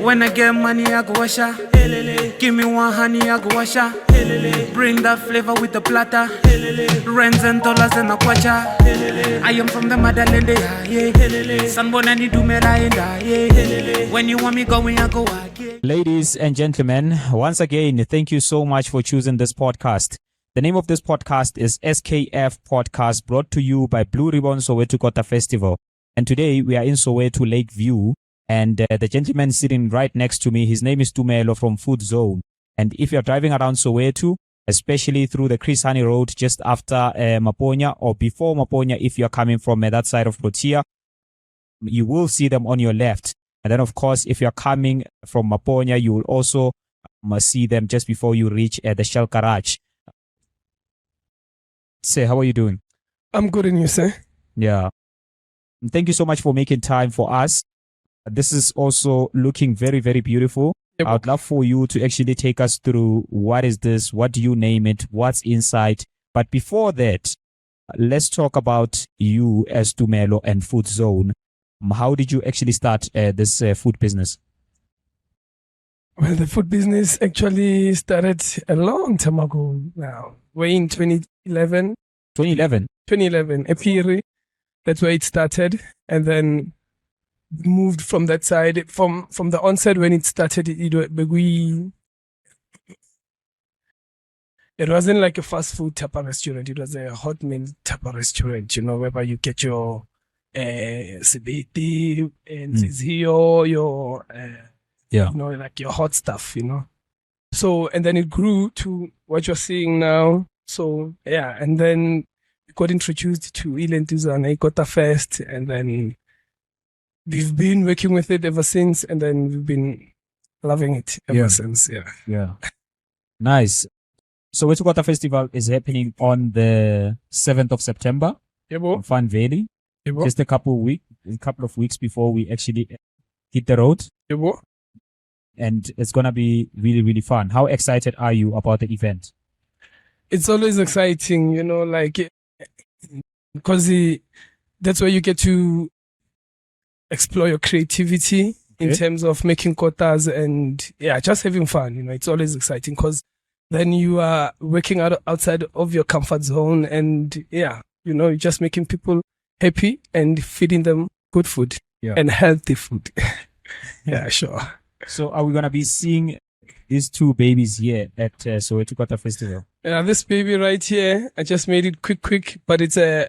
When I get money, I go washa. Give me one honey, I go washa. Bring that flavor with the platter. Rands and dollars and a kwacha. I am from the motherland, yeah. Sanbona ni dumela enda, yeah. When you want me going, I go again. Ladies and gentlemen, once again, thank you so much for choosing this podcast. The name of this podcast is SKF Podcast, brought to you by Blue Ribbon Soweto Kota Festival. And today we are in Soweto Lakeview, and the gentleman sitting right next to me, his name is Tumelo from Food Zone. And if you're driving around Soweto, especially through the Chris Honey Road just after Maponya, or before Maponya, if you're coming from that side of Protea, you will see them on your left. And then, of course, if you're coming from Maponya, you will also see them just before you reach the Shell Garage. Say, how are you doing? I'm good, and you, sir? Yeah. Thank you so much for making time for us. This is also looking very, very beautiful. Yep. I would love for you to actually take us through what is this, what do you name it, what's inside. But before that, let's talk about you as Tumelo and Food Zone. How did you actually start this food business? Well, the food business actually started a long time ago now. Way in 2011. 2011? 2011, EP008. That's where it started. And then moved from that side. From the onset when it started, it wasn't like a fast food type of restaurant. It was a hot meal type of restaurant, whereby you get your sibiti and zizio, your like your hot stuff, So, and then it grew to what you're seeing now. So, yeah, and then we got introduced to Soweto Kota Fest, and then we've been working with it ever since, and then we've been loving it ever since, Yeah. Nice. So, Soweto Kota Festival is happening on the 7th of September in Fun Valley. Just a couple of weeks before we actually hit the road. And it's going to be really, really fun. How excited are you about the event? It's always exciting, because that's where you get to explore your creativity in terms of making kotas and, just having fun. It's always exciting because then you are working outside of your comfort zone and, you're just making people happy and feeding them good food and healthy food. Yeah, sure. So are we going to be seeing these two babies here at Soweto Kota Festival? Yeah, this baby right here, I just made it quick, but it's a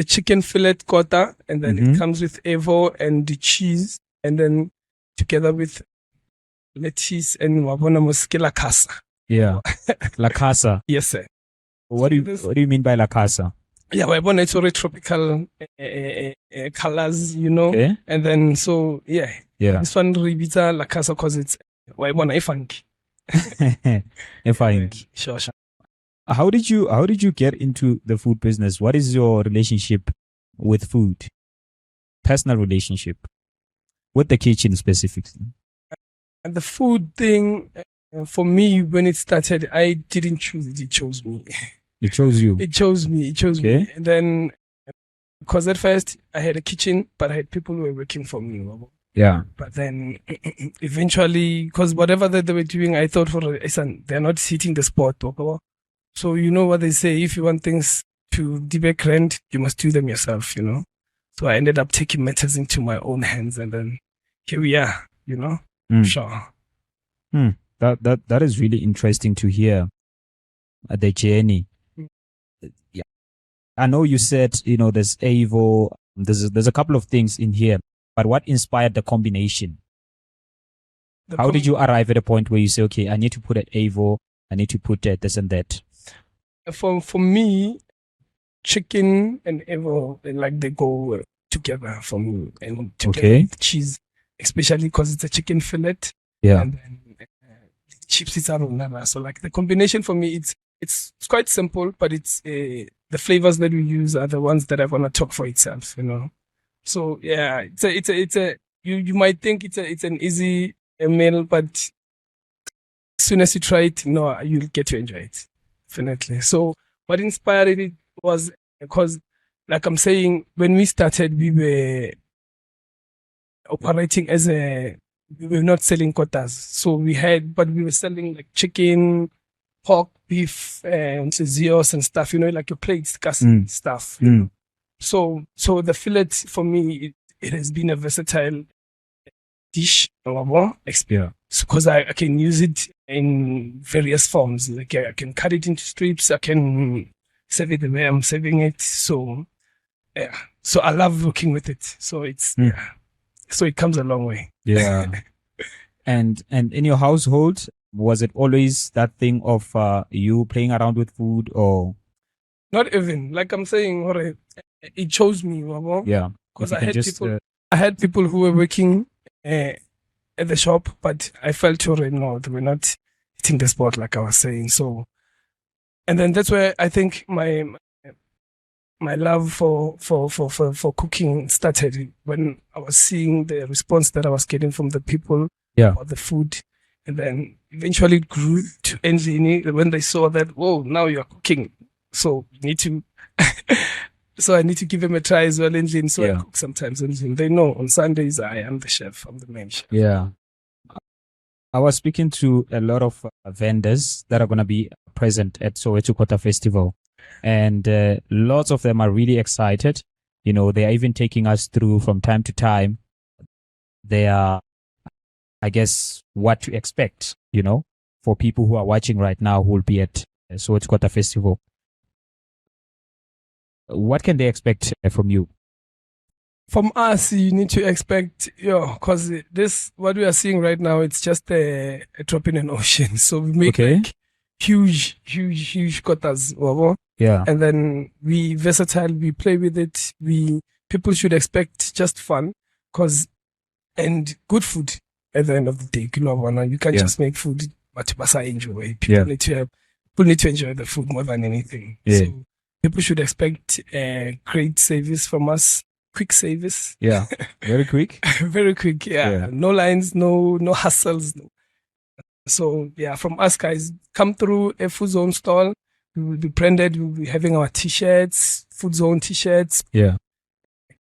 chicken fillet kota, and then it comes with evo and the cheese, and then together with lettuce and Maponya Mall la casa. Yeah, la casa. Yes, sir. What do you mean by la casa? Yeah, Maponya it's already tropical colors, Okay. And then this one Ribita la casa because it's Maponya funky. Sure. How did you get into the food business? What is your relationship with food? Personal relationship with the kitchen specifically? And the food thing, for me, when it started, I didn't choose it. It chose me. It chose you? It chose me. And then, because at first I had a kitchen, but I had people who were working for me. Yeah. But then eventually, because whatever that they were doing, I thought they're not hitting the spot. So you know what they say, if you want things to be grand, you must do them yourself, So I ended up taking matters into my own hands, and then here we are, Sure. That is really interesting to hear the journey. Yeah. I know you said, there's Evo, there's a couple of things in here, but what inspired the combination? How did you arrive at a point where you say, okay, I need to put an Evo, I need to put this and that? For me, chicken and Evo, they go together for me, and together with cheese, especially because it's a chicken fillet. Yeah. And then chips is aroma. So the combination for me, it's quite simple, but it's the flavors that we use are the ones that I want to talk for itself, So yeah, it's a you might think it's an easy meal, but as soon as you try it, you'll get to enjoy it. Definitely. So what inspired it was because, like I'm saying, when we started, we were operating as we were not selling kotas. So we were selling like chicken, pork, beef, and zeos and stuff, like your plates, stuff. So the fillet for me, it has been a versatile dish, because I can use it in various forms. Like I can cut it into strips, I can serve it the way I'm serving it. So yeah, so I love working with it. So it's so it comes a long way. Yeah. And in your household, was it always that thing of you playing around with food, or not even, like I'm saying, it chose me, yeah, because I had people who were working at the shop, but I felt no, they were not hitting the spot like I was saying. So, and then that's where I think my love for cooking started, when I was seeing the response that I was getting from the people about the food. And then eventually it grew to endlini when they saw that, whoa, now you're cooking. So you need to, so I need to give them a try as well, endlini. So I cook sometimes, and they know on Sundays I am the chef, I'm the main chef. Yeah. I was speaking to a lot of vendors that are going to be present at Soweto Kota Festival. And lots of them are really excited. They are even taking us through from time to time. They are, I guess, what to expect, for people who are watching right now who will be at Soweto Kota Festival. What can they expect from you? From us, you need to expect, because what we are seeing right now, it's just a drop in an ocean. So we make like huge kotas. Yeah. And then we versatile, we play with it. People should expect just fun, and good food at the end of the day. You can't just make food, but you enjoy. People need to enjoy the food more than anything. Yeah. So people should expect great service from us. Quick service. Yeah. Very quick. Very quick. Yeah. No lines, no hassles. So yeah, from us guys, come through a food zone stall. We will be branded. We will be having our t-shirts, food zone t-shirts. Yeah.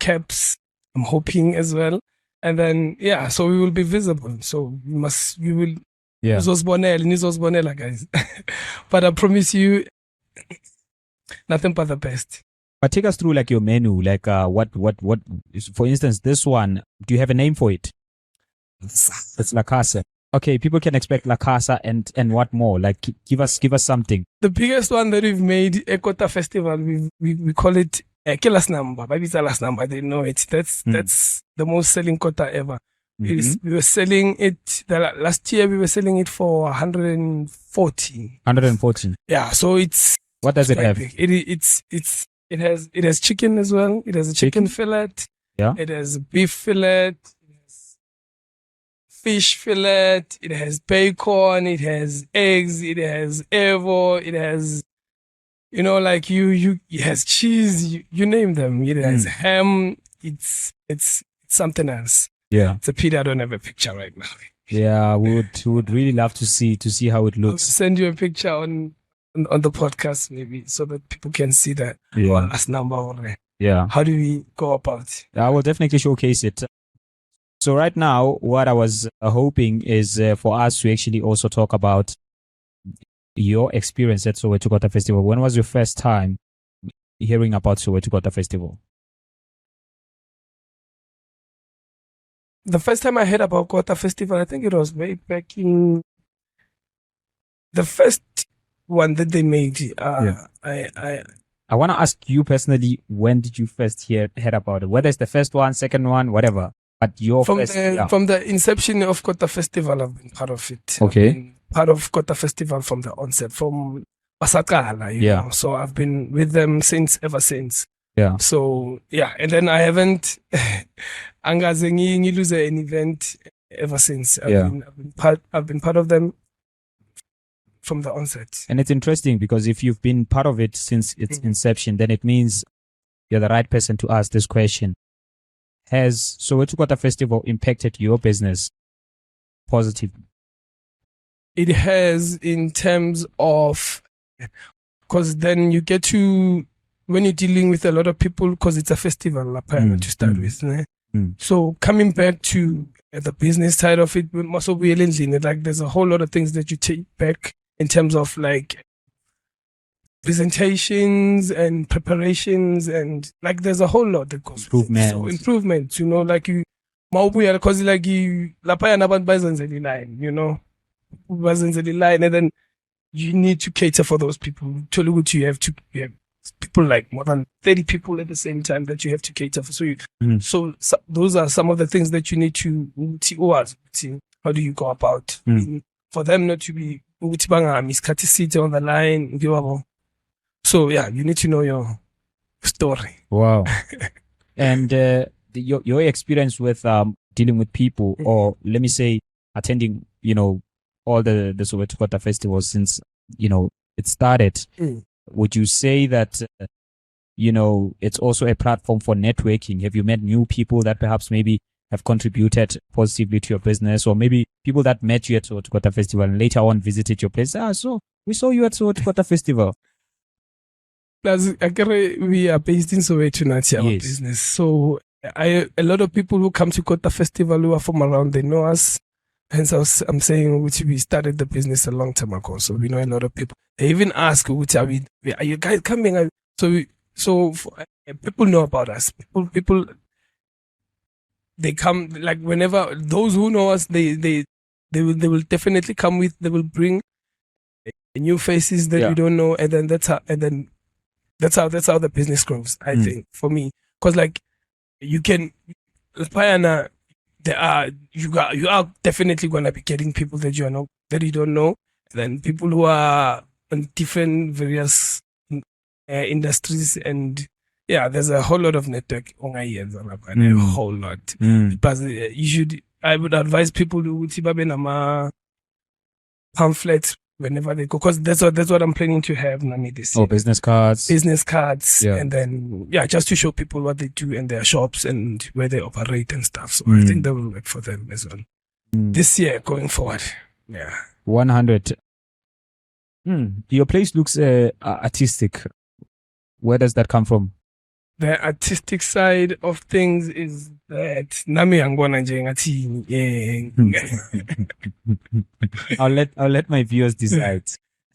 Caps, I'm hoping as well. And then, so we will be visible. So we will, Nizosbonela, guys. But I promise you, nothing but the best. But take us through like your menu, like what is, for instance, this one, do you have a name for it? It's La Casa. Okay, people can expect La Casa and what more? Like give us something. The biggest one that we've made, Kota Festival, we call it Kilas Number. Maybe it's last number, they know it. That's the most selling kota ever. We were selling it last year. We were selling it for 140. 114. Yeah, so it's. What does it have? It has chicken as well. It has a chicken fillet. Yeah. It has beef fillet. It has fish fillet. It has bacon. It has eggs. It has evo. It has, it has cheese. You name them. It has ham. It's something else. Yeah. It's a pity I don't have a picture right now. Yeah, we would really love to see how it looks. I'll send you a picture on the podcast maybe, so that people can see that last number already. Yeah. How do we go about it? I will definitely showcase it. So right now, what I was hoping is for us to actually also talk about your experience at Soweto Kota Festival. When was your first time hearing about Soweto Kota Festival? The first time I heard about Kota Festival, I think it was way back in the first one that they made. I want to ask you personally, when did you first hear about it? Whether it's the first one, second one, whatever. But from the inception of Kota Festival, I've been part of it. Okay. I've been part of Kota Festival from the onset, from Basakala, you know. So I've been with them ever since. Yeah. So and then I haven't lose an event ever since. I've been part of them from the onset. And it's interesting because if you've been part of it since its inception, then it means you're the right person to ask this question. Has Soweto Kota Festival impacted your business positively? It has, in terms of, because then you get to, when you're dealing with a lot of people, because it's a festival to start with, So coming back to the business side of it, we must be like there's a whole lot of things that you take back in terms of like presentations and preparations, and like there's a whole lot that goes improvements, you know, like you because like you bazenzeli line, you know, bazenzeli line, and then you need to cater for those people. Totally, you have people like more than 30 people at the same time that you have to cater for. So those are some of the things that you need to how do you go about for them not to be miskati on the line. So yeah, you need to know your story. Wow. And your experience with dealing with people, or let me say attending, you know, all the Soweto Kota festivals since, you know, it started, would you say that, you know, it's also a platform for networking? Have you met new people that perhaps maybe have contributed positively to your business, or maybe people that met you at Soweto Kota Festival and later on visited your place? So we saw you at Soweto Kota Festival. Plus, we are based in Soweto, not our business. So a lot of people who come to Kota Festival who are from around, they know us. Hence, I'm saying we started the business a long time ago. So we know a lot of people. They even ask, are you guys coming? So people know about us. People, they come, like whenever those who know us, they will definitely come with. They will bring new faces that we don't know, and then that's how the business grows. I think for me, because like you can, you are definitely gonna be getting people that you don't know, and then people who are in different various industries, and there's a whole lot of network on a whole lot. But I would advise people to pamphlets whenever they go, because that's what I'm planning to have this year. Business cards, and then just to show people what they do in their shops and where they operate and stuff. So I think that will work for them as well this year going forward. 100. Your place looks artistic. Where does that come from? The artistic side of things is that nami angona nje ngathi I'll let my viewers decide.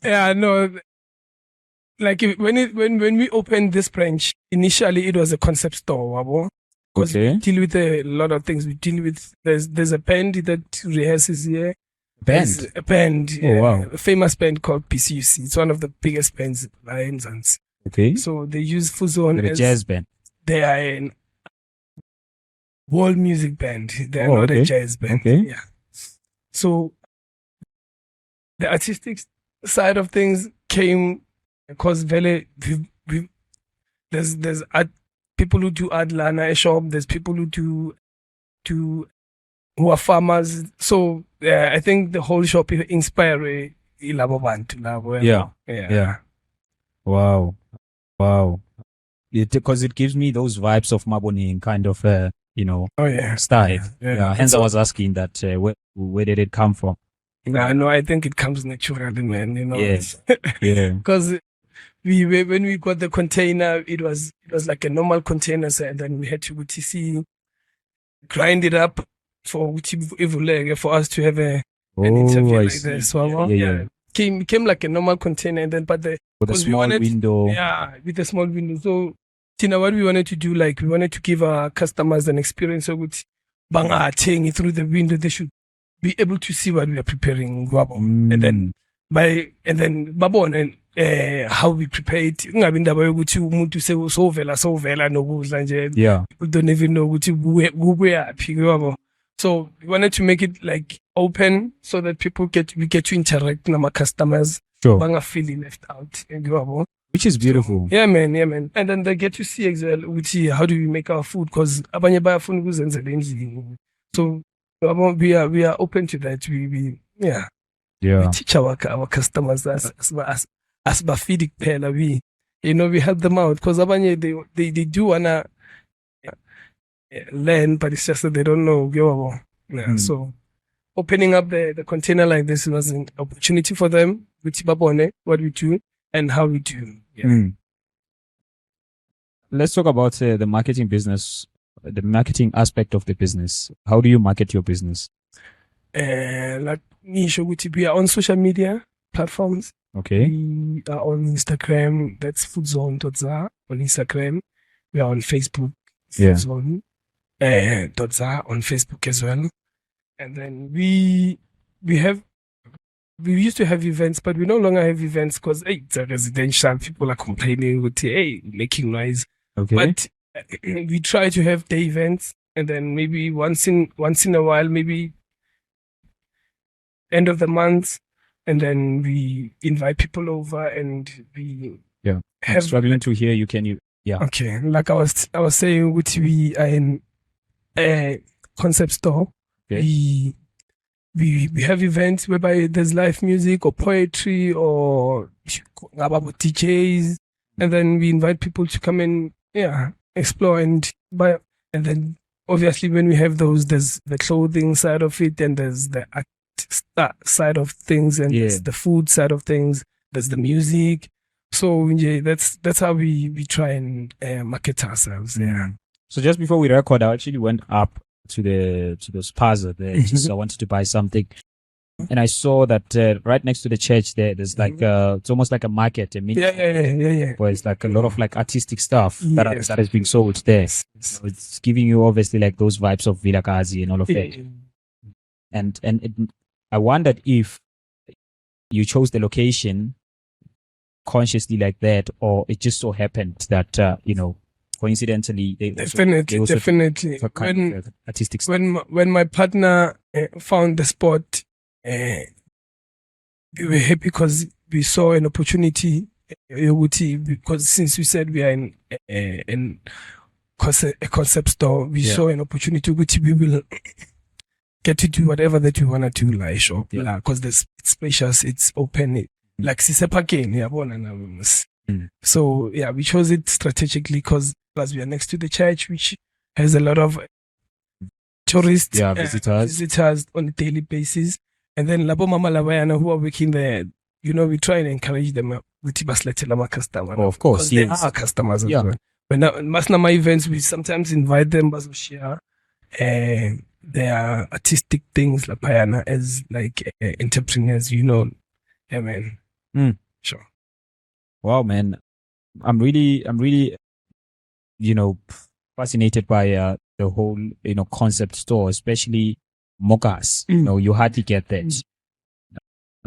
No, like when we opened this branch, initially it was a concept store, because we deal with a lot of things. We deal with there's a band that rehearses here. Band? A band, oh wow, a famous band called PCUC. It's one of the biggest bands in Zanzibar. Okay. So they use Fuzon as a jazz band. They are an world music band. They are not a jazz band. Okay. Yeah. So the artistic side of things came because there's people who do art lana shop. There's people who who are farmers. So I think the whole shop inspired ilabo bantu labo. Yeah. Wow. Because it gives me those vibes of Maponya kind of, style. Yeah. Hence, I was asking that where did it come from? No, I think it comes naturally, man. You know. Yes. Yeah. Because when we got the container, it was like a normal container, and then we had to grind it up for us to have an interview like this. So came like a normal container, and then with a small window. Yeah, with a small window. So what we wanted to do, like we wanted to give our customers an experience so good through the window, they should be able to see what we are preparing. And then how we prepare it. People don't even know. So we wanted to make it like open so that we get to interact with our customers. Sure. Banga feeling left out. Which is beautiful. So, yeah, man. And then they get to see exactly how do we make our food, because abanye buy food endlini. So we are open to that. We teach our customers as feeding pela. We help them out, because abanye they do wanna learn, but it's just that they don't know. So opening up the container like this was an opportunity for them, what we do and how we do. Let's talk about the marketing business the marketing aspect of the business. How do you market your business? Like we are on social media platforms. Okay. We are on Instagram. That's foodzone.za on Instagram. We are on Facebook. Foodzone. .za on Facebook as well. And then we used to have events, but we no longer have events because it's a residential. People are complaining with making noise. Okay. But we try to have day events, and then maybe once in a while, maybe end of the month, and then we invite people over, and we I'm struggling to hear you. Can you? Yeah. Okay. Like I was saying, we are in a concept store. Okay. We have events whereby there's live music or poetry or DJs, and then we invite people to come and explore and buy. And then obviously when we have those, there's the clothing side of it, and there's the art side of things, and there's the food side of things. There's the music. So that's how we try and market ourselves. Yeah. So just before we record, I actually went up to the spaza there. Just I wanted to buy something, and I saw that right next to the church there's like it's almost like a market, a mini where it's like a lot of like artistic stuff that is being sold there. So it's giving you obviously like those vibes of Vilakazi and all of that. And I wondered if you chose the location consciously like that, or it just so happened that coincidentally definitely artistic stuff. When my partner found the spot, we were happy because we saw an opportunity, because since we said we are in a concept store, we saw an opportunity which we will get to do whatever that we want to do, like shop, because it's spacious, it's open, like Sisepakin, So we chose it strategically because we are next to the church, which has a lot of tourists, visitors on a daily basis. And then Labo Mama Lavayana, who are working there, we try and encourage them with customer. Oh, of course, they are customers as well. When Masnama events, we sometimes invite them to share their artistic things, like Payana, as like entrepreneurs, Yeah, man. Sure. Wow, man. I'm really, fascinated by the whole, concept store, especially mochas. You hardly get that.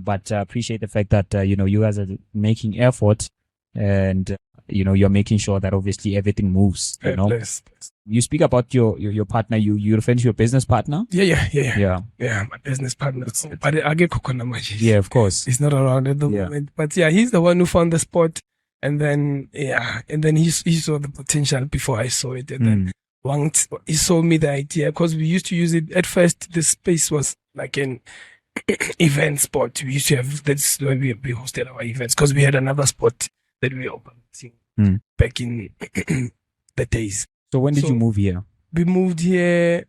But appreciate the fact that, you guys are making effort, and, you're making sure that obviously everything moves, Bless. You speak about your partner, you refer to your business partner? Yeah, my business partner. But yeah, of course. He's not around at the moment. But he's the one who found the spot. And then, he saw the potential before I saw it. And then once he sold me the idea, because we used to use it. At first, the space was like an event spot. We used to have, that's where we hosted our events, because we had another spot that we opened back in the days. So when did you move here? We moved here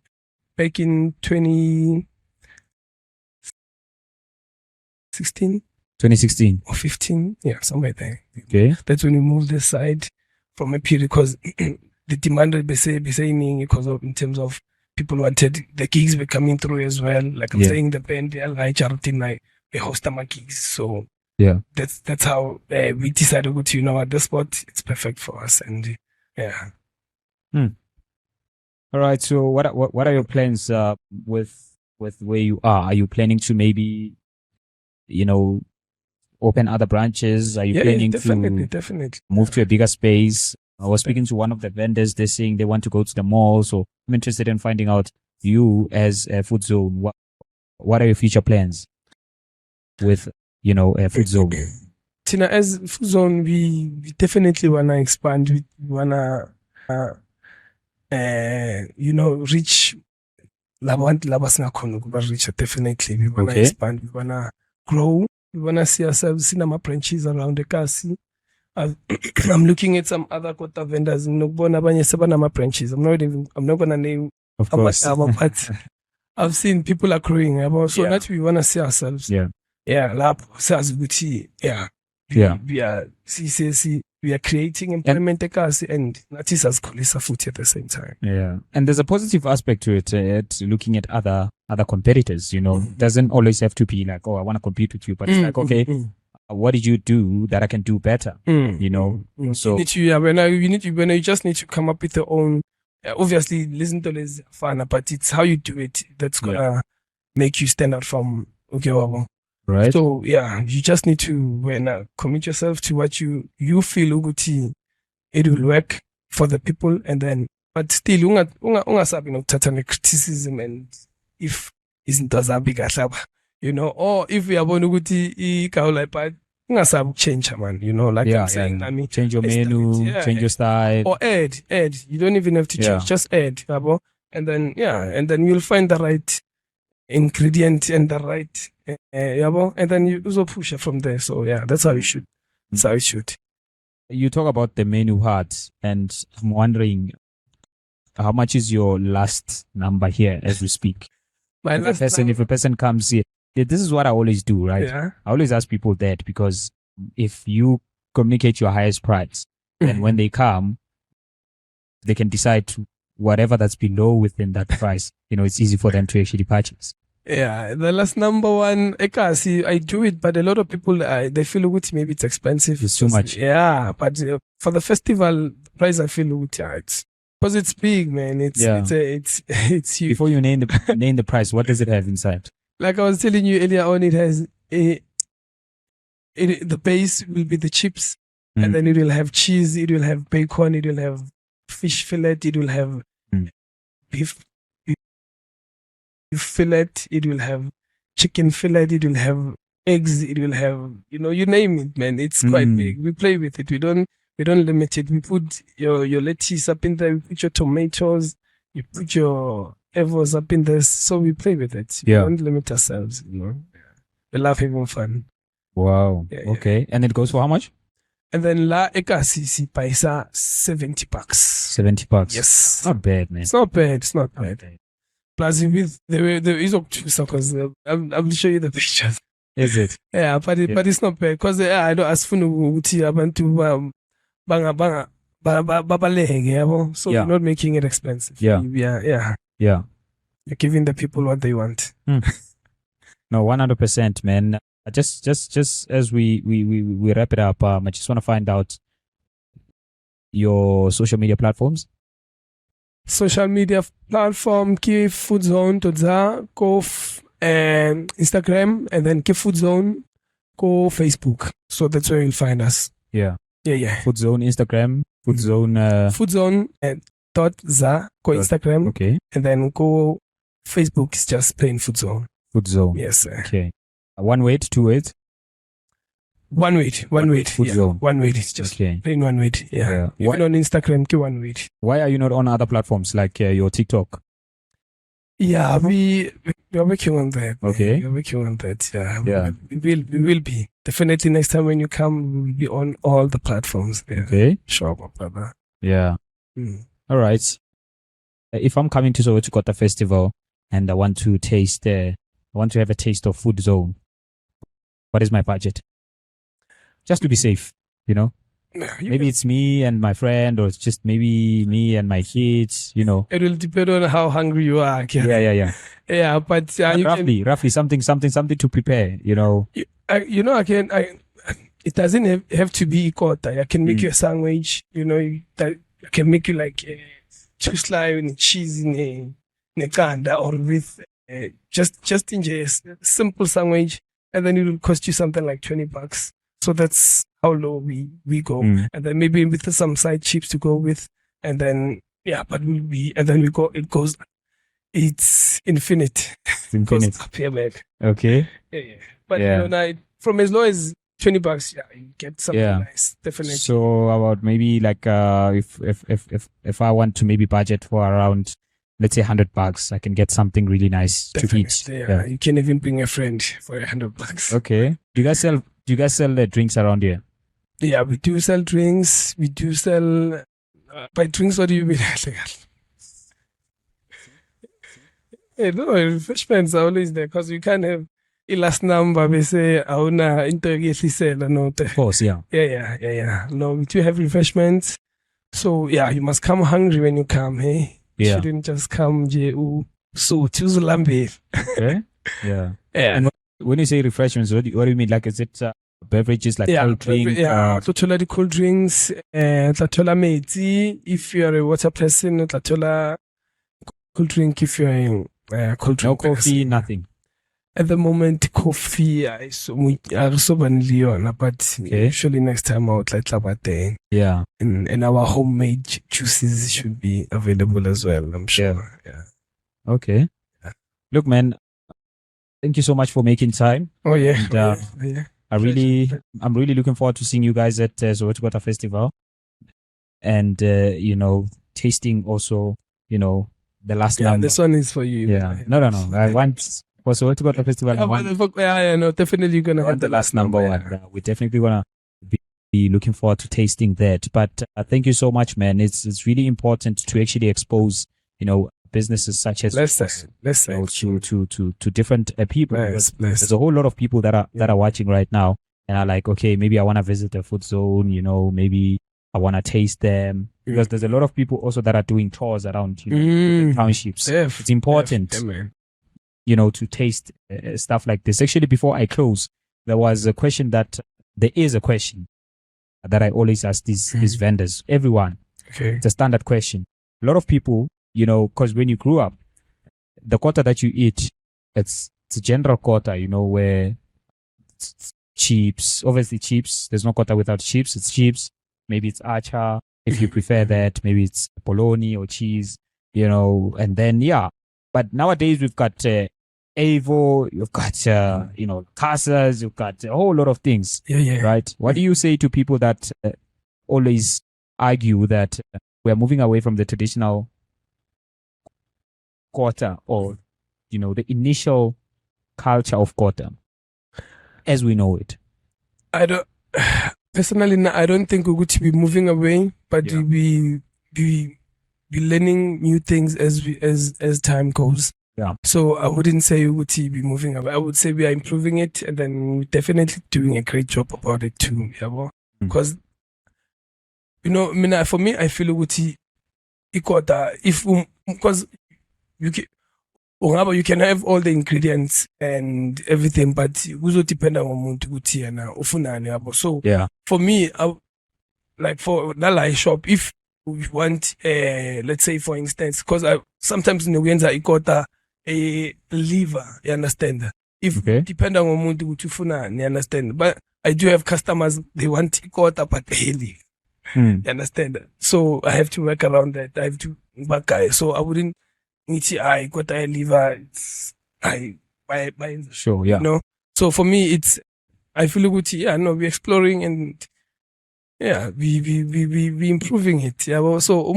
back in 2016. 2016 or 15, somewhere there. Okay. That's when we moved this side from a period, because the demand would be saying because of, in terms of people wanted, the gigs were coming through as well. Like I'm saying, the band, we host my gigs. So that's how we decided to, at this spot, it's perfect for us. And All right. So what are your plans with where you are? Are you planning to maybe, open other branches? Are you planning to move to a bigger space? I was speaking to one of the vendors. They're saying they want to go to the mall. So I'm interested in finding out, you as a Food Zone, what are your future plans with, a Food Zone? Tina, as Food Zone, we definitely want to expand. We want to, reach definitely. We want to expand. We want to grow. We want to see ourselves cinema branches around the Kasi. I'm looking at some other Kota vendors. I'm not going to name of course. But I've seen people are growing. So that we want to see ourselves. Yeah. We are CCC. we are creating employment ekasi and nathi sazikhulisa futhi at the same time. Yeah. And there's a positive aspect to it, looking at other competitors, you know. Doesn't always have to be like, oh, I want to compete with you, but it's like, okay, what did you do that I can do better? You know. So you just need to come up with your own. Obviously, listen to this fun, but it's how you do it that's gonna make you stand out from right. So yeah, you just need to commit yourself to what you feel ukuthi it will work for the people, and then but still ungasabi nokuthatha ne-criticism, and if izinto zabi kahle, you know, or if uyabona ukuthi igawula but ungasabi change, man, you know, like I'm saying, I mean, change your menu, change your style, or add. You don't even have to change, just add, and then you'll find the right ingredient and the right, and then you also push it from there. So yeah, that's how you should. That's how it should. You talk about the menu heart, and I'm wondering how much is your last number here as we speak? If a person comes here, this is what I always do, right? Yeah. I always ask people that, because if you communicate your highest price, and when they come, they can decide to whatever that's below within that price. You know, it's easy for them to actually purchase. Yeah, the last number one, ekasi, I do it, but a lot of people they feel maybe it's expensive. It's too much. Yeah, but for the festival price, I feel it's because it's big, man. It's huge. Before you name the price, what does it have inside? Like I was telling you earlier on, it has the base will be the chips, and then it will have cheese, it will have bacon, it will have fish fillet, it will have beef fillet, it will have chicken fillet, it will have eggs, it will have, you know, you name it, man. It's quite big. We play with it. We don't limit it. We put your lettuce up in there, we put your tomatoes, you put your evos up in there, so we play with it. We don't limit ourselves, you know. We love having fun. Wow. Okay. And it goes for how much? And then la ekasi paisa $70. $70. Yes. Not bad, man. It's not bad. Plus, with there is because I'll show you the pictures. Is it? Yeah, but it's not bad because I don't ask for abantu babalege, so we're not making it expensive. Yeah. You're giving the people what they want. No, 100%, man. Just as we wrap it up, I just want to find out your social media platforms. Social media platform, ki Food Zone toza, go Instagram, and then ki Food Zone, go Facebook. So that's where you'll find us. Yeah. Yeah. Food Zone Instagram, Food Zone. Food Zone .za, go Instagram. Okay. And then go Facebook is just plain Food Zone. Food Zone. Yes, sir. Okay. One weight, two weight. One weight. Food Zone. One weight. It's just plain one weight. Yeah. Even on Instagram, one weight. Why are you not on other platforms like your TikTok? Yeah, we are working on that. Okay. We are working on that. Yeah. We will be. Definitely next time when you come, we will be on all the platforms. Yeah. Okay. Sure, brother. Yeah. All right. If I'm coming to Soweto Kota Festival and I want to have a taste of Food Zone, what is my budget? Just to be safe, you know? Maybe it's me and my friend, or it's just maybe me and my kids, you know. It will depend on how hungry you are. Yeah. Yeah, but roughly something to prepare, you know. It doesn't have to be kota. I can make you a sandwich, you know. I can make you like two slices and cheese in a kanda, or with just in a simple sandwich, and then it will cost you something like $20. So that's how low we go, and then maybe with some side chips to go with, and then it goes. It's infinite. It's infinite. Goes up here, man. Okay. Yeah. But you know, from as low as $20, you get something nice, definitely. So about maybe like if I want to maybe budget for around, let's say $100, I can get something really nice definitely, to eat. Yeah, you can even bring a friend for $100. Okay. Do you guys sell drinks around here? Yeah, we do sell drinks. We do sell. By drinks, what do you mean? No, refreshments are always there because you can't have. last number bese awuna into yehlisela no. Of course, yeah. Yeah. No, we do have refreshments. So yeah, you must come hungry when you come, hey? You Yeah. shouldn't just come so uzulambe. Okay. Yeah. Yeah. And when you say refreshments, what do you mean? Like, is it beverages like cold drink? Tlathola the cold drinks, tlathola metsi if you're a water person, tlathola cold drink if you're a cold drink. No coffee, person. nothing. At the moment, coffee I so vanilla, but Okay. usually next time I'll try Tlabate. Yeah. And our homemade juices should be available as well, I'm sure. Yeah. Okay. Yeah. Look, man, thank you so much for making time. Oh yeah. And, Yeah. I'm really looking forward to seeing you guys at Soweto Kota Festival, and tasting also, the last Yeah, number. this one is for you. Yeah. No. I want for Soweto Kota Festival. I want No, definitely gonna have the last number one. We're definitely gonna be looking forward to tasting that. But thank you so much, man. It's really important to actually expose, businesses such as Let's say to different people. Bless. There's a whole lot of people that are watching right now and are like, okay, maybe I want to visit the food zone, maybe I want to taste them, because there's a lot of people also that are doing tours around different townships. It's important, to taste stuff like this. Actually, before I close, there is a question that I always ask these vendors, everyone. Okay. It's a standard question. A lot of people, because when you grew up, the quota that you eat, it's a general quota, where it's chips, obviously chips. There's no quota without chips. It's chips. Maybe it's acha, if you prefer that. Maybe it's bologna or cheese, and then, yeah. But nowadays we've got Avo, you've got, casas, you've got a whole lot of things. Yeah. Right? What do you say to people that always argue that we are moving away from the traditional quota, or, the initial culture of quota as we know it? I don't think we're going to be moving away, but we be learning new things as time goes. Yeah. So I wouldn't say we would be moving away. I would say we are improving it, and then we're definitely doing a great job about it too. Yeah, because for me, I feel ukuthi ikota because you can have all the ingredients and everything, but kuzodepend on umuntu ukuthi yena ufunani yabo. So yeah, for me, like for Nala shop, if we want, let's say for instance, because sometimes ngiyenza ikota a liver, you understand? If depend on umuntu ukuthi ufunani, you understand? But I do have customers, they want ikota but a liver. You understand? So I have to work around that. I have to back. So I wouldn't I got a liver. Sure, yeah. So for me, I feel good. Yeah, no, we're exploring and we improving it. Yeah. So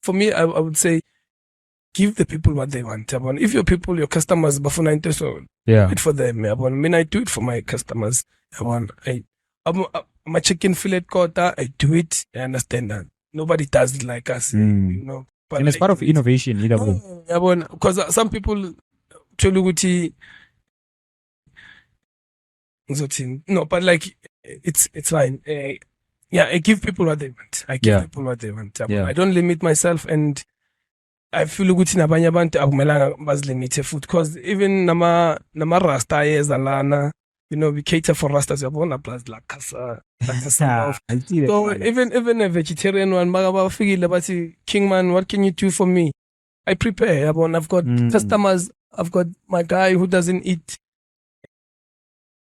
for me, I would say give the people what they want. If your customers, so do it for them. I do it for my customers. I'm a chicken fillet quota. I do it. I understand that nobody does it like us. But and it's part of innovation, either way. Because some people choluguti. No, but like it's fine. I give people what they want. People what they want. I don't limit myself, and I feel good in abanye abantu akumelanga bazilimite food, because even nama rasta yezalana, we cater for rastas yabona plus la casa. So even a vegetarian one, bagabafigile bathi, Kingman, what can you do for me? I prepare. I've got customers. I've got my guy who doesn't eat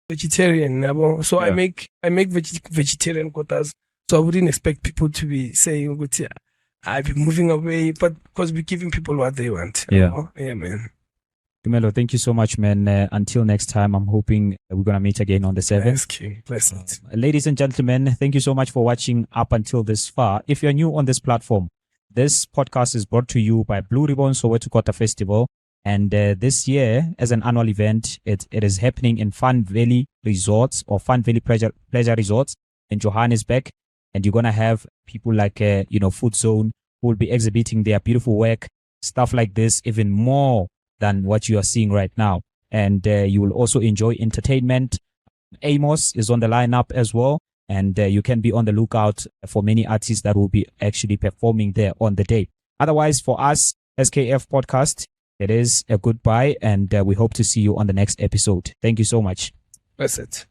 vegetarian. So I make vegetarian quotas. So I wouldn't expect people to be saying, I've been moving away, but because we're giving people what they want. Yeah, man. Tumelo, thank you so much, man. Until next time, I'm hoping we're going to meet again on the 7th. Thanks, King. Blessings. Ladies and gentlemen, thank you so much for watching up until this far. If you're new on this platform, this podcast is brought to you by Blue Ribbon Soweto Kota Festival. And this year, as an annual event, it is happening in Fun Valley Resorts, or Fun Valley Pleasure Resorts in Johannesburg. And you're going to have people like, Food Zone, who will be exhibiting their beautiful work, stuff like this, even more than what you are seeing right now. and you will also enjoy entertainment. Amos is on the lineup as well, and you can be on the lookout for many artists that will be actually performing there on the day. Otherwise, for us, SKF Podcast, it is a goodbye, and we hope to see you on the next episode. Thank you so much. That's it.